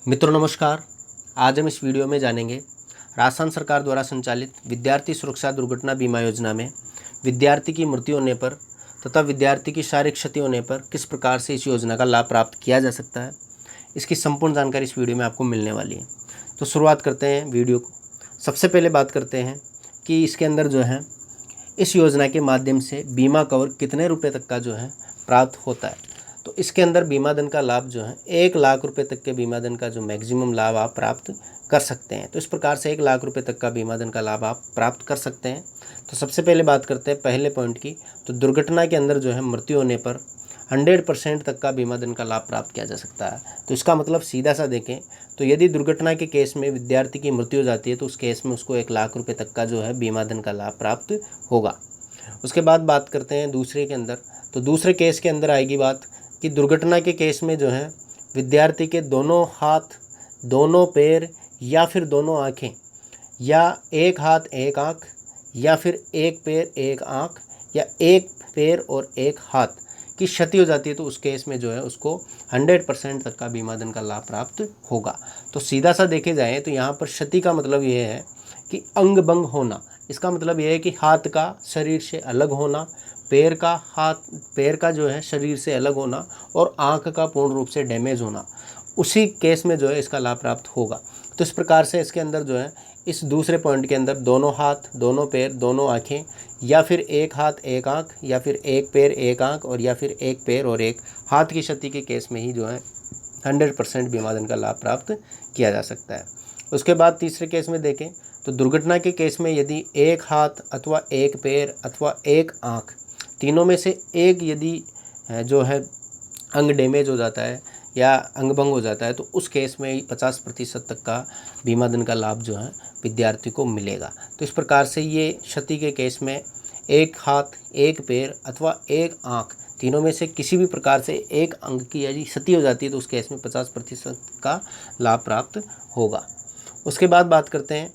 मित्रों नमस्कार। आज हम इस वीडियो में जानेंगे राजस्थान सरकार द्वारा संचालित विद्यार्थी सुरक्षा दुर्घटना बीमा योजना में विद्यार्थी की मृत्यु होने पर तथा विद्यार्थी की शारीरिक क्षति होने पर किस प्रकार से इस योजना का लाभ प्राप्त किया जा सकता है। इसकी संपूर्ण जानकारी इस वीडियो में आपको मिलने वाली है। तो शुरुआत करते हैं वीडियो को। सबसे पहले बात करते हैं कि इसके अंदर जो है इस योजना के माध्यम से बीमा कवर कितने रुपये तक का जो है प्राप्त होता है। तो इसके अंदर बीमा धन का लाभ जो है 1,00,000 रुपये तक के बीमा धन का जो मैक्सिमम लाभ आप प्राप्त कर सकते हैं। तो इस प्रकार से 1,00,000 रुपये तक का बीमा धन का लाभ आप प्राप्त कर सकते हैं। तो सबसे पहले बात करते हैं पहले पॉइंट की। तो दुर्घटना के अंदर जो है मृत्यु होने पर 100% तक का बीमा धन का लाभ प्राप्त किया जा सकता है। तो इसका मतलब सीधा सा देखें तो यदि दुर्घटना के केस में विद्यार्थी की मृत्यु हो जाती है तो उस केस में उसको 1,00,000 रुपये तक का जो है बीमा धन का लाभ प्राप्त होगा। उसके बाद बात करते हैं दूसरे के अंदर। तो दूसरे केस के अंदर आएगी बात कि दुर्घटना के केस में जो है विद्यार्थी के दोनों हाथ, दोनों पैर या फिर दोनों आँखें या एक हाथ एक आँख या फिर एक पैर एक आँख या एक पैर और एक हाथ की क्षति हो जाती है तो उस केस में जो है उसको 100% तक का बीमा धन का लाभ प्राप्त होगा। तो सीधा सा देखे जाए तो यहाँ पर क्षति का मतलब ये है कि अंग भंग होना। इसका मतलब यह है कि हाथ का शरीर से अलग होना, पैर का जो है शरीर से अलग होना और आँख का पूर्ण रूप से डैमेज होना, उसी केस में जो है इसका लाभ प्राप्त होगा। तो इस प्रकार से इसके अंदर जो है इस दूसरे पॉइंट के अंदर दोनों हाथ, दोनों पैर, दोनों आँखें या फिर एक हाथ एक आँख या फिर एक पैर एक आँख और या फिर एक पैर और एक हाथ की क्षति के केस में ही जो है 100% बीमा धन का लाभ प्राप्त किया जा सकता है। उसके बाद तीसरे केस में देखें तो दुर्घटना के केस में यदि एक हाथ अथवा एक पैर अथवा एक आँख तीनों में से एक यदि जो है अंग डैमेज हो जाता है या अंग भंग हो जाता है तो उस केस में 50% तक का बीमा धन का लाभ जो है विद्यार्थी को मिलेगा। तो इस प्रकार से ये क्षति के केस में एक हाथ, एक पैर अथवा एक आँख तीनों में से किसी भी प्रकार से एक अंग की यदि क्षति हो जाती है तो उस केस में 50% का लाभ प्राप्त होगा। उसके बाद बात करते हैं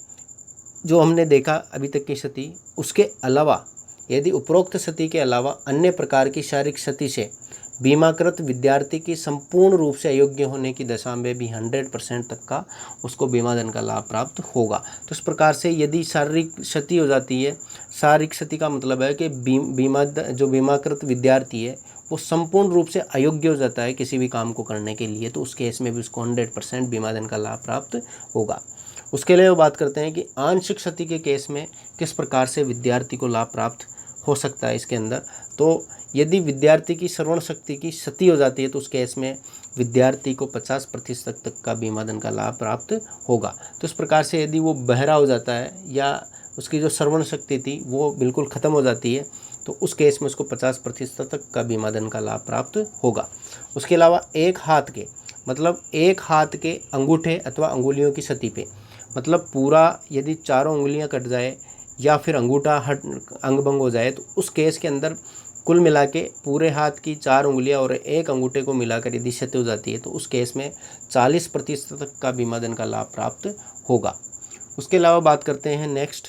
जो हमने देखा अभी तक की क्षति, उसके अलावा यदि उपरोक्त क्षति के अलावा अन्य प्रकार की शारीरिक क्षति से बीमाकृत विद्यार्थी की संपूर्ण रूप से अयोग्य होने की दशा में भी 100% तक का उसको बीमा धन का लाभ प्राप्त होगा। तो इस प्रकार से यदि शारीरिक क्षति हो जाती है, शारीरिक क्षति का मतलब है कि बीमाकृत विद्यार्थी है वो संपूर्ण रूप से अयोग्य हो जाता है किसी भी काम को करने के लिए, तो उस केस में भी उसको 100% बीमा धन का लाभ प्राप्त होगा। उसके लिए वो बात करते हैं कि आंशिक क्षति के केस में किस प्रकार से विद्यार्थी को लाभ प्राप्त हो सकता है। इसके अंदर तो यदि विद्यार्थी की श्रवण शक्ति की क्षति हो जाती है तो उस केस में विद्यार्थी को 50% तक का बीमा धन का लाभ प्राप्त होगा। तो इस प्रकार से यदि वो बहरा हो जाता है या उसकी जो श्रवण शक्ति थी वो बिल्कुल ख़त्म हो जाती है तो उस केस में उसको 50% तक का बीमा धन का लाभ प्राप्त होगा। उसके अलावा एक हाथ के अंगूठे अथवा अंगुलियों की क्षति पे, मतलब पूरा यदि चारों उंगलियां कट जाए या फिर अंगूठा अंग भंग हो जाए तो उस केस के अंदर कुल मिला के पूरे हाथ की 4 उंगलियां और एक अंगूठे को मिलाकर यदि क्षति हो जाती है तो उस केस में 40% तक का बीमा धन का लाभ प्राप्त होगा। उसके अलावा बात करते हैं नेक्स्ट,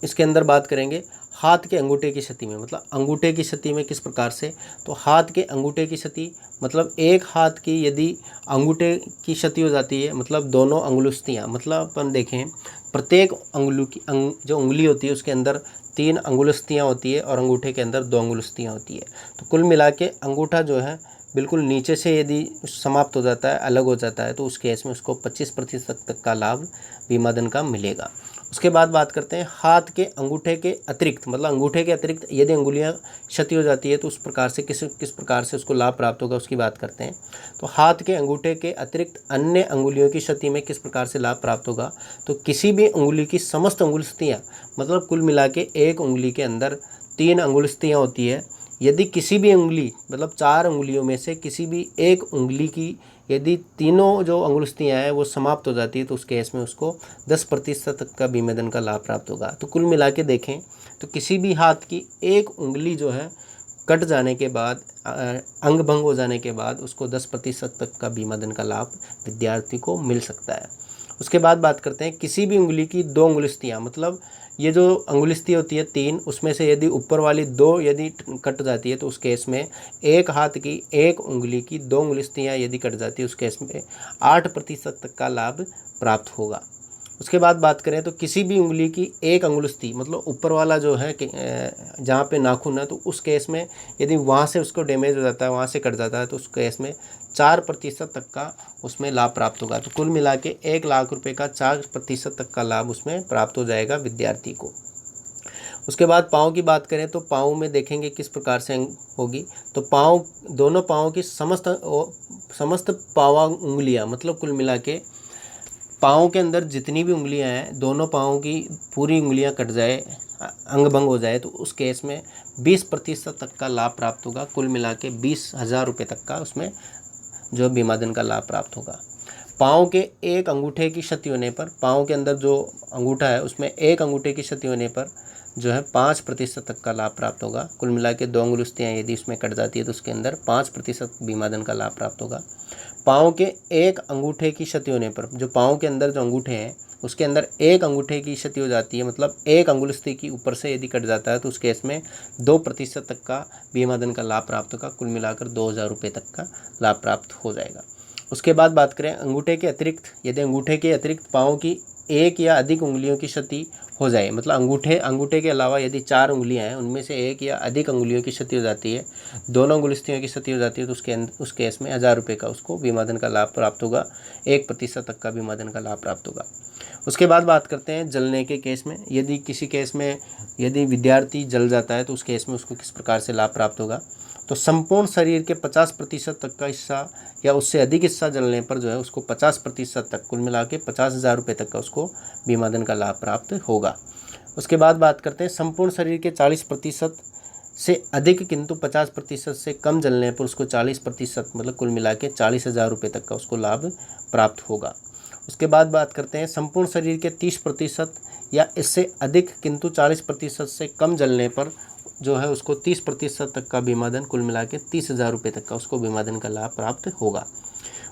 इसके अंदर बात करेंगे हाथ के अंगूठे की क्षति में, मतलब अंगूठे की क्षति में किस प्रकार से। तो हाथ के अंगूठे की क्षति मतलब एक हाथ की यदि अंगूठे की क्षति हो जाती है, मतलब दोनों अंगुलियाँ, मतलब अपन देखें प्रत्येक जो उंगली होती है उसके अंदर 3 अंगुलियाँ होती है और अंगूठे के अंदर 2 अंगुलियाँ होती है। तो कुल मिला के अंगूठा जो है बिल्कुल नीचे से यदि समाप्त हो जाता है, अलग हो जाता है तो उस केस में उसको 25% तक का लाभ बीमा धन का मिलेगा। उसके बाद बात करते हैं हाथ के अंगूठे के अतिरिक्त, मतलब अंगूठे के अतिरिक्त यदि अंगुलियां क्षति हो जाती है तो उस प्रकार से किस प्रकार से उसको लाभ प्राप्त होगा उसकी बात करते हैं। तो हाथ के अंगूठे के अतिरिक्त अन्य अंगुलियों की क्षति में किस प्रकार से लाभ प्राप्त होगा। तो किसी भी उंगली की समस्त अंगुलियां, मतलब कुल मिला के एक उंगली के अंदर 3 अंगुलियां होती है, यदि किसी भी उंगली मतलब 4 उंगलियों में से किसी भी एक उंगली की यदि तीनों जो अंगुलियां हैं वो समाप्त हो जाती है तो उस केस में उसको 10% तक का बीमा धन का लाभ प्राप्त होगा। तो कुल मिला के देखें तो किसी भी हाथ की एक उंगली जो है कट जाने के बाद, अंग भंग हो जाने के बाद उसको 10% तक का बीमा धन का लाभ विद्यार्थी को मिल सकता है। उसके बाद बात करते हैं किसी भी उंगली की 2 अंगुलियां, मतलब ये जो अंगुलिस्ती होती है 3, उसमें से यदि ऊपर वाली 2 यदि कट जाती है तो उस केस में एक हाथ की 1 उंगली की 2 अंगुलिस्तियाँ यदि कट जाती है उस केस में 8% तक का लाभ प्राप्त होगा। उसके बाद बात करें तो किसी भी उंगली की 1 अंगुलिस्ती मतलब ऊपर वाला जो है जहाँ पे नाखून है तो उस केस में यदि वहाँ से उसको डैमेज हो जाता है, वहाँ से कट जाता है तो उस केस में 4% तक का उसमें लाभ प्राप्त होगा। तो कुल मिला के 1 लाख रुपए का 4% तक का लाभ उसमें प्राप्त हो जाएगा विद्यार्थी को। उसके बाद पाँव की बात करें तो पाँव में देखेंगे किस प्रकार से होगी। तो पाँव, दोनों पाँव की समस्त पाँव उंगलियाँ मतलब कुल मिला के पाँव के अंदर जितनी भी उंगलियां हैं, दोनों पाँव की पूरी उंगलियां कट जाए, अंग भंग हो जाए तो उस केस में 20% तक का लाभ प्राप्त होगा। कुल मिला के 20,000 रुपये तक का उसमें जो बीमा धन का लाभ प्राप्त होगा। पाँव के 1 अंगूठे की क्षति होने पर, पाँव के अंदर जो अंगूठा है उसमें 1 अंगूठे की क्षति होने पर जो है 5% तक का लाभ प्राप्त होगा। कुल मिला के 2 अंगुलिस्तियाँ यदि उसमें कट जाती है तो उसके अंदर 5% बीमा धन का लाभ प्राप्त होगा। पाँव के 1 अंगूठे की क्षति होने पर, जो पाँव के अंदर जो अंगूठे हैं उसके अंदर 1 अंगूठे की क्षति हो जाती है मतलब 1 अंगुलिस्ती की ऊपर से यदि कट जाता है तो उस केस में 2% तक का बीमा धन का लाभ प्राप्त होगा। कुल मिलाकर 2,000 रुपये तक का लाभ प्राप्त हो जाएगा। उसके बाद बात करें अंगूठे के अतिरिक्त, यदि अंगूठे के अतिरिक्त पाँव की 1 या अधिक उंगलियों की क्षति हो जाए, मतलब अंगूठे के अलावा यदि 4 उंगलियां हैं उनमें से 1 या अधिक अंगुलियों की क्षति हो जाती है, दोनों अंगुलिस्तियों की क्षति हो जाती है तो उस केस में 1,000 रुपये का उसको बीमा धन का लाभ प्राप्त होगा। 1% तक का बीमा धन का लाभ प्राप्त होगा। उसके बाद बात करते हैं जलने के केस में। यदि किसी केस में यदि विद्यार्थी जल जाता है तो उस केस में उसको किस प्रकार से लाभ प्राप्त होगा। तो संपूर्ण शरीर के 50% तक का हिस्सा या उससे अधिक हिस्सा जलने पर जो है उसको 50% तक, कुल मिला के 50,000 रुपये तक का उसको बीमा धन का लाभ प्राप्त होगा। उसके बाद बात करते हैं संपूर्ण शरीर के 40% से अधिक किंतु 50% से कम जलने पर उसको 40% मतलब कुल मिला के 40,000 रुपये तक का उसको लाभ प्राप्त होगा। उसके बाद बात करते हैं संपूर्ण शरीर के 30% या इससे अधिक किंतु 40% से कम जलने पर जो है उसको 30% तक का बीमा धन, कुल मिला के 30,000 रुपये तक का उसको बीमा धन का लाभ प्राप्त होगा।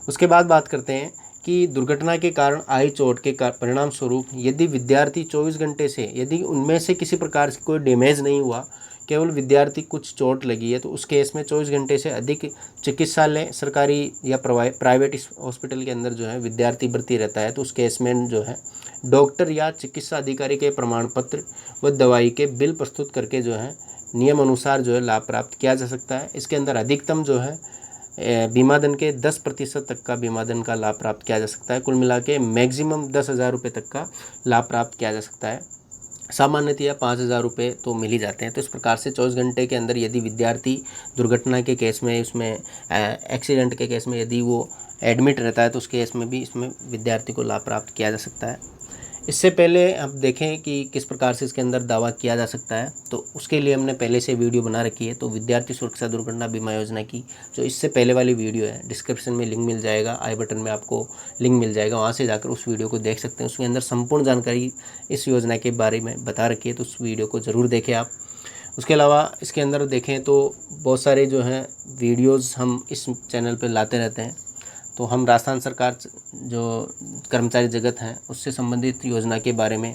उसके बाद बात करते हैं कि दुर्घटना के कारण आई चोट के परिणाम स्वरूप यदि विद्यार्थी 24 घंटे से, यदि उनमें से किसी प्रकार से कोई डैमेज नहीं हुआ, केवल विद्यार्थी कुछ चोट लगी है तो उस केस में 24 घंटे से अधिक चिकित्सालय, सरकारी या प्राइवेट हॉस्पिटल के अंदर जो है विद्यार्थी भर्ती रहता है तो उस केस में जो है डॉक्टर या चिकित्सा अधिकारी के प्रमाण पत्र व दवाई के बिल प्रस्तुत करके जो है नियम अनुसार जो है लाभ प्राप्त किया जा सकता है। इसके अंदर अधिकतम जो है बीमा धन के 10% तक का बीमा धन का लाभ प्राप्त किया जा सकता है। कुल मिला के मैक्सिमम 10,000 रुपये तक का लाभ प्राप्त किया जा सकता है। सामान्यतया 5,000 रुपये तो मिल ही जाते हैं। तो इस प्रकार से 24 घंटे के अंदर यदि विद्यार्थी दुर्घटना के केस में, उसमें एक्सीडेंट के केस में यदि वो एडमिट रहता है तो उस केस में भी इसमें विद्यार्थी को लाभ प्राप्त किया जा सकता है। इससे पहले हम देखें कि किस प्रकार से इसके अंदर दावा किया जा सकता है, तो उसके लिए हमने पहले से वीडियो बना रखी है। तो विद्यार्थी सुरक्षा दुर्घटना बीमा योजना की जो इससे पहले वाली वीडियो है, डिस्क्रिप्शन में लिंक मिल जाएगा, आई बटन में आपको लिंक मिल जाएगा, वहाँ से जाकर उस वीडियो को देख सकते हैं। उसके अंदर संपूर्ण जानकारी इस योजना के बारे में बता रखी है, तो उस वीडियो को ज़रूर देखें आप। उसके अलावा इसके अंदर देखें तो बहुत सारे जो हैं वीडियोज़ हम इस चैनल पर लाते रहते हैं। तो हम राजस्थान सरकार जो कर्मचारी जगत हैं उससे संबंधित योजना के बारे में,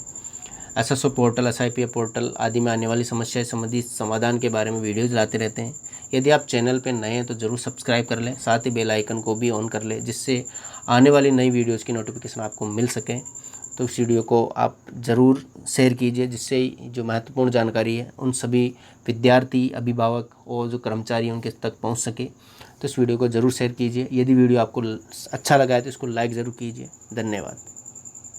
SSO पोर्टल, SIPF पोर्टल आदि में आने वाली समस्याएं संबंधित समाधान के बारे में वीडियोज लाते रहते हैं। यदि आप चैनल पर नए हैं तो ज़रूर सब्सक्राइब कर लें, साथ ही बेल आइकन को भी ऑन कर लें जिससे आने वाली नई वीडियोज़ की नोटिफिकेशन आपको मिल सके। तो इस वीडियो को आप ज़रूर शेयर कीजिए जिससे जो महत्वपूर्ण जानकारी है उन सभी विद्यार्थी, अभिभावक और जो कर्मचारी उनके तक पहुंच सके। तो इस वीडियो को ज़रूर शेयर कीजिए। यदि वीडियो आपको अच्छा लगा है तो इसको लाइक ज़रूर कीजिए। धन्यवाद।